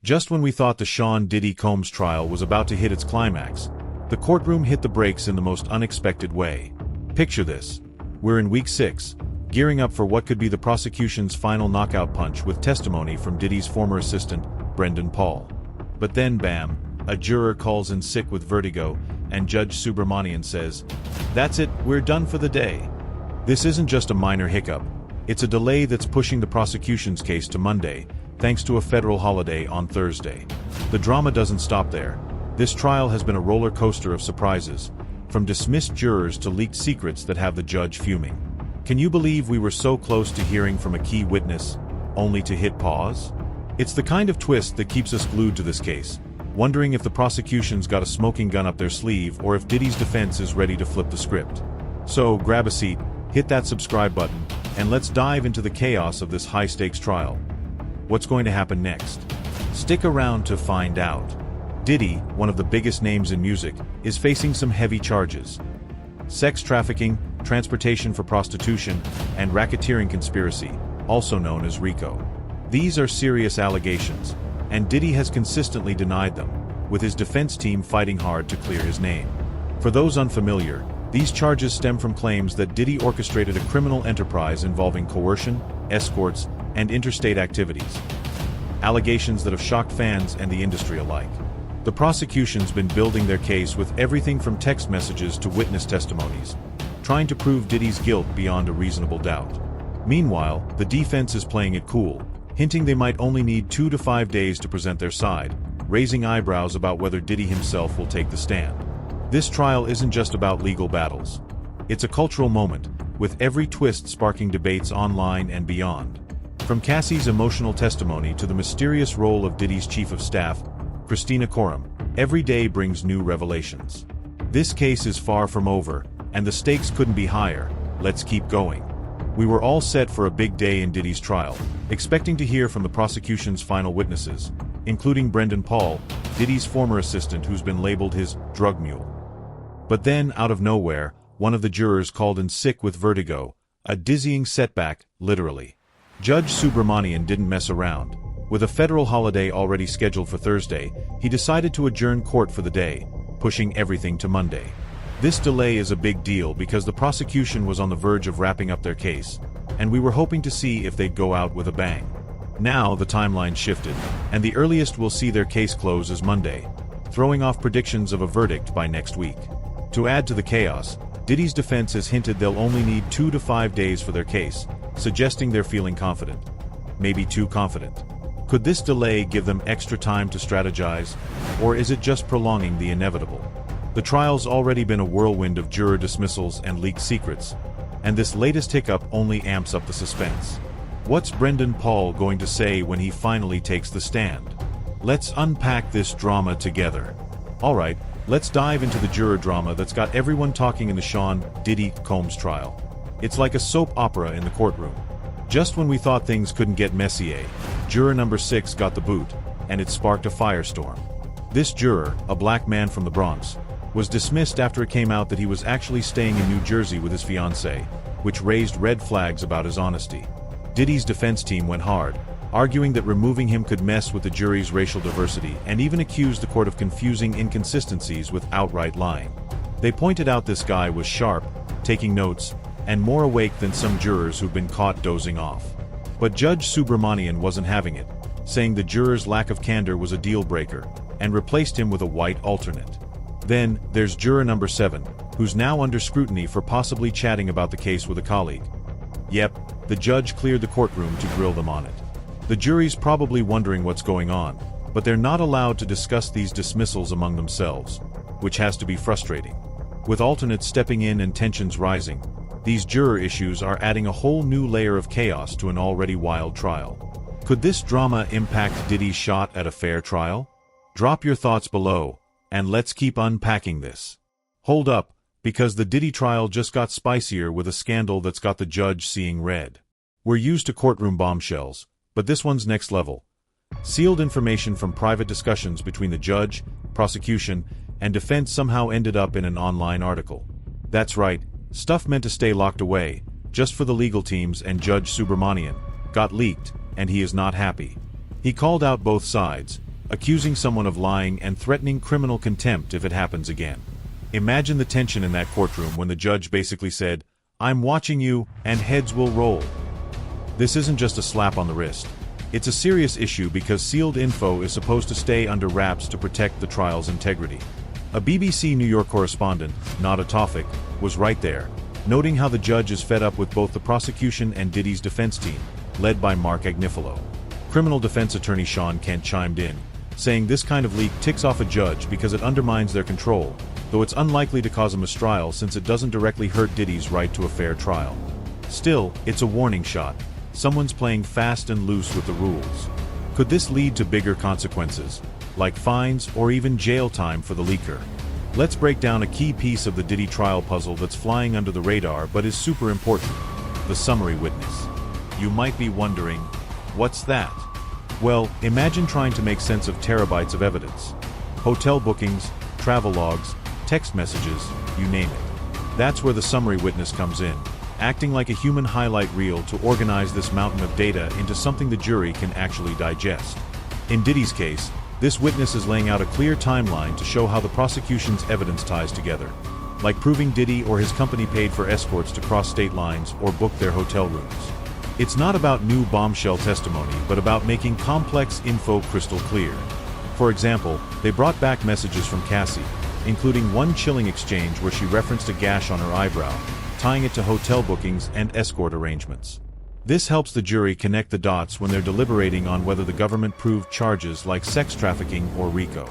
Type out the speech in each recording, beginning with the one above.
Just when we thought the Sean Diddy Combs trial was about to hit its climax, the courtroom hit the brakes in the most unexpected way. Picture this. We're in week 6, gearing up for what could be the prosecution's final knockout punch with testimony from Diddy's former assistant, Brendan Paul. But then bam, a juror calls in sick with vertigo, and Judge Subramanian says, "That's it, we're done for the day." This isn't just a minor hiccup. It's a delay that's pushing the prosecution's case to Monday, thanks to a federal holiday on Thursday. The drama doesn't stop there. This trial has been a roller coaster of surprises, from dismissed jurors to leaked secrets that have the judge fuming. Can you believe we were so close to hearing from a key witness, only to hit pause? It's the kind of twist that keeps us glued to this case, wondering if the prosecution's got a smoking gun up their sleeve or if Diddy's defense is ready to flip the script. So grab a seat, hit that subscribe button, and let's dive into the chaos of this high-stakes trial. What's going to happen next? Stick around to find out. Diddy, one of the biggest names in music, is facing some heavy charges. Sex trafficking, transportation for prostitution, and racketeering conspiracy, also known as RICO. These are serious allegations, and Diddy has consistently denied them, with his defense team fighting hard to clear his name. For those unfamiliar, these charges stem from claims that Diddy orchestrated a criminal enterprise involving coercion, escorts, and interstate activities. Allegations that have shocked fans and the industry alike. The prosecution's been building their case with everything from text messages to witness testimonies, trying to prove Diddy's guilt beyond a reasonable doubt. Meanwhile, the defense is playing it cool, hinting they might only need 2 to 5 days to present their side, raising eyebrows about whether Diddy himself will take the stand. This trial isn't just about legal battles. It's a cultural moment, with every twist sparking debates online and beyond. From Cassie's emotional testimony to the mysterious role of Diddy's chief of staff, Christina Courtroom, every day brings new revelations. This case is far from over, and the stakes couldn't be higher. Let's keep going. We were all set for a big day in Diddy's trial, expecting to hear from the prosecution's final witnesses, including Brendan Paul, Diddy's former assistant who's been labeled his drug mule. But then, out of nowhere, one of the jurors called in sick with vertigo, a dizzying setback, literally. Judge Subramanian didn't mess around. With a federal holiday already scheduled for Thursday, he decided to adjourn court for the day, pushing everything to Monday. This delay is a big deal because the prosecution was on the verge of wrapping up their case, and we were hoping to see if they'd go out with a bang. Now the timeline shifted, and the earliest we'll see their case close is Monday, throwing off predictions of a verdict by next week. To add to the chaos, Diddy's defense has hinted they'll only need 2 to 5 days for their case, suggesting they're feeling confident. Maybe too confident. Could this delay give them extra time to strategize, or is it just prolonging the inevitable? The trial's already been a whirlwind of juror dismissals and leaked secrets, and this latest hiccup only amps up the suspense. What's Brendan Paul going to say when he finally takes the stand? Let's unpack this drama together. Alright, let's dive into the juror drama that's got everyone talking in the Sean Diddy Combs trial. It's like a soap opera in the courtroom. Just when we thought things couldn't get messier, juror number 6 got the boot, and it sparked a firestorm. This juror, a black man from the Bronx, was dismissed after it came out that he was actually staying in New Jersey with his fiancée, which raised red flags about his honesty. Diddy's defense team went hard, arguing that removing him could mess with the jury's racial diversity and even accused the court of confusing inconsistencies with outright lying. They pointed out this guy was sharp, taking notes, and more awake than some jurors who've been caught dozing off. But Judge Subramanian wasn't having it, saying the juror's lack of candor was a deal-breaker, and replaced him with a white alternate. Then, there's juror number 7, who's now under scrutiny for possibly chatting about the case with a colleague. Yep, the judge cleared the courtroom to grill them on it. The jury's probably wondering what's going on, but they're not allowed to discuss these dismissals among themselves, which has to be frustrating. With alternates stepping in and tensions rising, these juror issues are adding a whole new layer of chaos to an already wild trial. Could this drama impact Diddy's shot at a fair trial? Drop your thoughts below, and let's keep unpacking this. Hold up, because the Diddy trial just got spicier with a scandal that's got the judge seeing red. We're used to courtroom bombshells, but this one's next level. Sealed information from private discussions between the judge, prosecution, and defense somehow ended up in an online article. That's right, stuff meant to stay locked away, just for the legal teams and Judge Subramanian, got leaked, and he is not happy. He called out both sides, accusing someone of lying and threatening criminal contempt if it happens again. Imagine the tension in that courtroom when the judge basically said, "I'm watching you," and heads will roll. This isn't just a slap on the wrist. It's a serious issue because sealed info is supposed to stay under wraps to protect the trial's integrity. A BBC New York correspondent, Nada Tawfik, was right there, noting how the judge is fed up with both the prosecution and Diddy's defense team, led by Mark Agnifilo. Criminal defense attorney Sean Kent chimed in, saying this kind of leak ticks off a judge because it undermines their control, though it's unlikely to cause a mistrial since it doesn't directly hurt Diddy's right to a fair trial. Still, it's a warning shot. Someone's playing fast and loose with the rules. Could this lead to bigger consequences, like fines or even jail time for the leaker? Let's break down a key piece of the Diddy trial puzzle that's flying under the radar but is super important: the summary witness. You might be wondering, what's that? Well, imagine trying to make sense of terabytes of evidence. Hotel bookings, travel logs, text messages, you name it. That's where the summary witness comes in, acting like a human highlight reel to organize this mountain of data into something the jury can actually digest. In Diddy's case, this witness is laying out a clear timeline to show how the prosecution's evidence ties together, like proving Diddy or his company paid for escorts to cross state lines or book their hotel rooms. It's not about new bombshell testimony, but about making complex info crystal clear. For example, they brought back messages from Cassie, including one chilling exchange where she referenced a gash on her eyebrow, tying it to hotel bookings and escort arrangements. This helps the jury connect the dots when they're deliberating on whether the government proved charges like sex trafficking or RICO.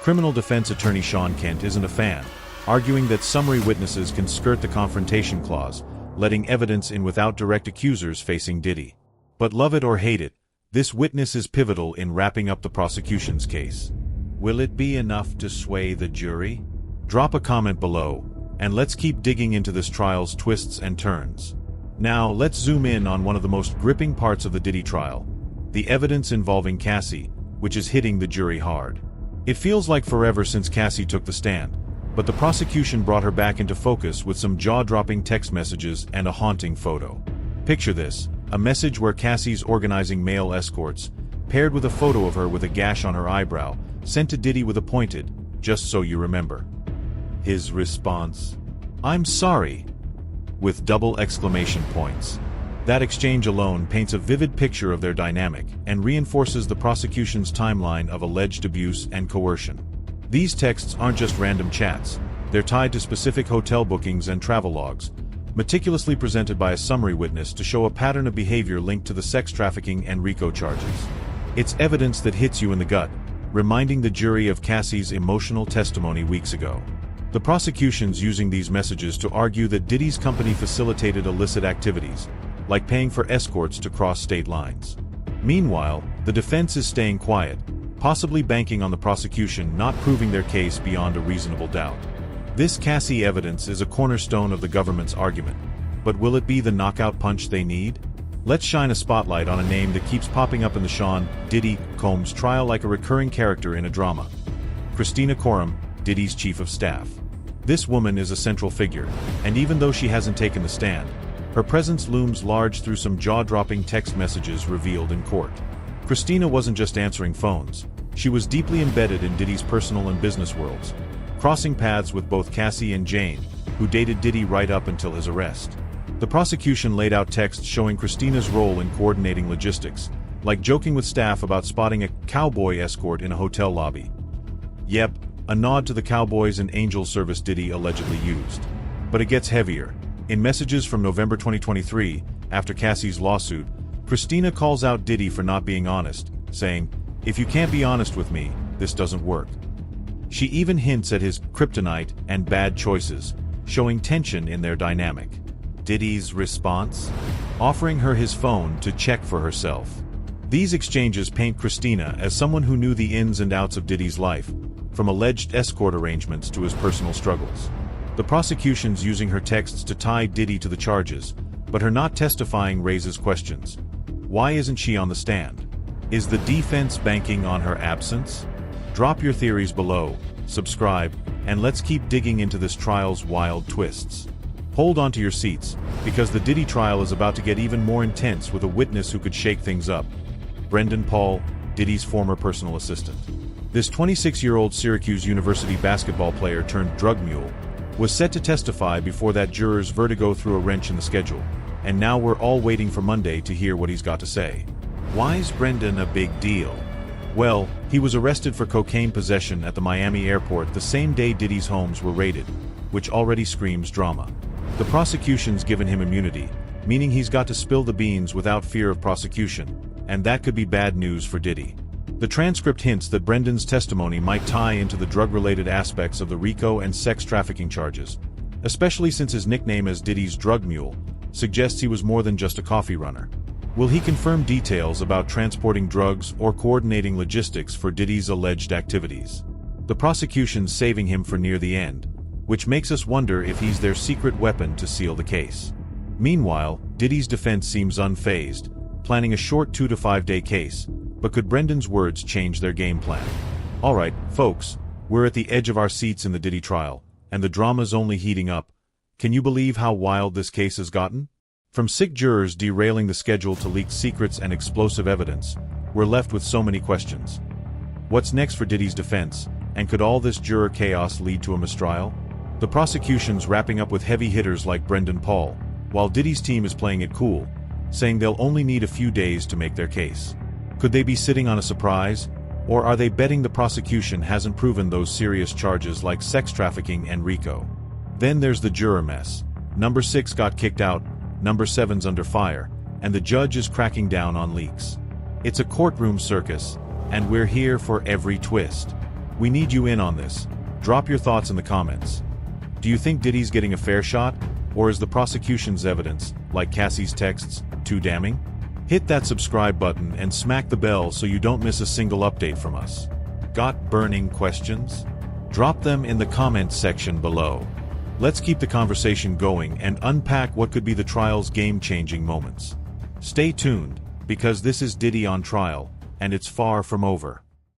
Criminal defense attorney Sean Kent isn't a fan, arguing that summary witnesses can skirt the confrontation clause, letting evidence in without direct accusers facing Diddy. But love it or hate it, this witness is pivotal in wrapping up the prosecution's case. Will it be enough to sway the jury? Drop a comment below, and let's keep digging into this trial's twists and turns. Now, let's zoom in on one of the most gripping parts of the Diddy trial: the evidence involving Cassie, which is hitting the jury hard. It feels like forever since Cassie took the stand, but the prosecution brought her back into focus with some jaw-dropping text messages and a haunting photo. Picture this: a message where Cassie's organizing male escorts, paired with a photo of her with a gash on her eyebrow, sent to Diddy with a pointed, "Just so you remember." His response: "I'm sorry," with double exclamation points. That exchange alone paints a vivid picture of their dynamic and reinforces the prosecution's timeline of alleged abuse and coercion. These texts aren't just random chats, they're tied to specific hotel bookings and travel logs, meticulously presented by a summary witness to show a pattern of behavior linked to the sex trafficking and RICO charges. It's evidence that hits you in the gut, reminding the jury of Cassie's emotional testimony weeks ago. The prosecution's using these messages to argue that Diddy's company facilitated illicit activities, like paying for escorts to cross state lines. Meanwhile, the defense is staying quiet, possibly banking on the prosecution not proving their case beyond a reasonable doubt. This Cassie evidence is a cornerstone of the government's argument, but will it be the knockout punch they need? Let's shine a spotlight on a name that keeps popping up in the Sean Diddy Combs trial like a recurring character in a drama: Christina Courtroom, Diddy's chief of staff. This woman is a central figure, and even though she hasn't taken the stand, her presence looms large through some jaw-dropping text messages revealed in court. Christina wasn't just answering phones, she was deeply embedded in Diddy's personal and business worlds, crossing paths with both Cassie and Jane, who dated Diddy right up until his arrest. The prosecution laid out texts showing Christina's role in coordinating logistics, like joking with staff about spotting a cowboy escort in a hotel lobby. Yep, a nod to the cowboys and angel service Diddy allegedly used. But it gets heavier. In messages from November 2023, after Cassie's lawsuit, Christina calls out Diddy for not being honest, saying, "If you can't be honest with me, this doesn't work." She even hints at his kryptonite and bad choices, showing tension in their dynamic. Diddy's response? Offering her his phone to check for herself. These exchanges paint Christina as someone who knew the ins and outs of Diddy's life, from alleged escort arrangements to his personal struggles. The prosecution's using her texts to tie Diddy to the charges, but her not testifying raises questions. Why isn't she on the stand? Is the defense banking on her absence? Drop your theories below, subscribe, and let's keep digging into this trial's wild twists. Hold on to your seats, because the Diddy trial is about to get even more intense with a witness who could shake things up. Brendan Paul, Diddy's former personal assistant. This 26-year-old Syracuse University basketball player turned drug mule was set to testify before that juror's vertigo threw a wrench in the schedule, and now we're all waiting for Monday to hear what he's got to say. Why's Brendan a big deal? Well, he was arrested for cocaine possession at the Miami airport the same day Diddy's homes were raided, which already screams drama. The prosecution's given him immunity, meaning he's got to spill the beans without fear of prosecution, and that could be bad news for Diddy. The transcript hints that Brendan's testimony might tie into the drug-related aspects of the RICO and sex trafficking charges, especially since his nickname as Diddy's drug mule suggests he was more than just a coffee runner. Will he confirm details about transporting drugs or coordinating logistics for Diddy's alleged activities? The prosecution's saving him for near the end, which makes us wonder if he's their secret weapon to seal the case. Meanwhile, Diddy's defense seems unfazed, planning a short 2 to 5 day case, but could Brendan's words change their game plan? Alright, folks, we're at the edge of our seats in the Diddy trial, and the drama's only heating up. Can you believe how wild this case has gotten? From sick jurors derailing the schedule to leaked secrets and explosive evidence, we're left with so many questions. What's next for Diddy's defense, and could all this juror chaos lead to a mistrial? The prosecution's wrapping up with heavy hitters like Brendan Paul, while Diddy's team is playing it cool, saying they'll only need a few days to make their case. Could they be sitting on a surprise, or are they betting the prosecution hasn't proven those serious charges like sex trafficking and RICO? Then there's the juror mess. Number 6 got kicked out, Number 7's under fire, and the judge is cracking down on leaks. It's a courtroom circus, and we're here for every twist. We need you in on this. Drop your thoughts in the comments. Do you think Diddy's getting a fair shot, or is the prosecution's evidence, like Cassie's texts, too damning? Hit that subscribe button and smack the bell so you don't miss a single update from us. Got burning questions? Drop them in the comments section below. Let's keep the conversation going and unpack what could be the trial's game-changing moments. Stay tuned, because this is Diddy on trial, and it's far from over.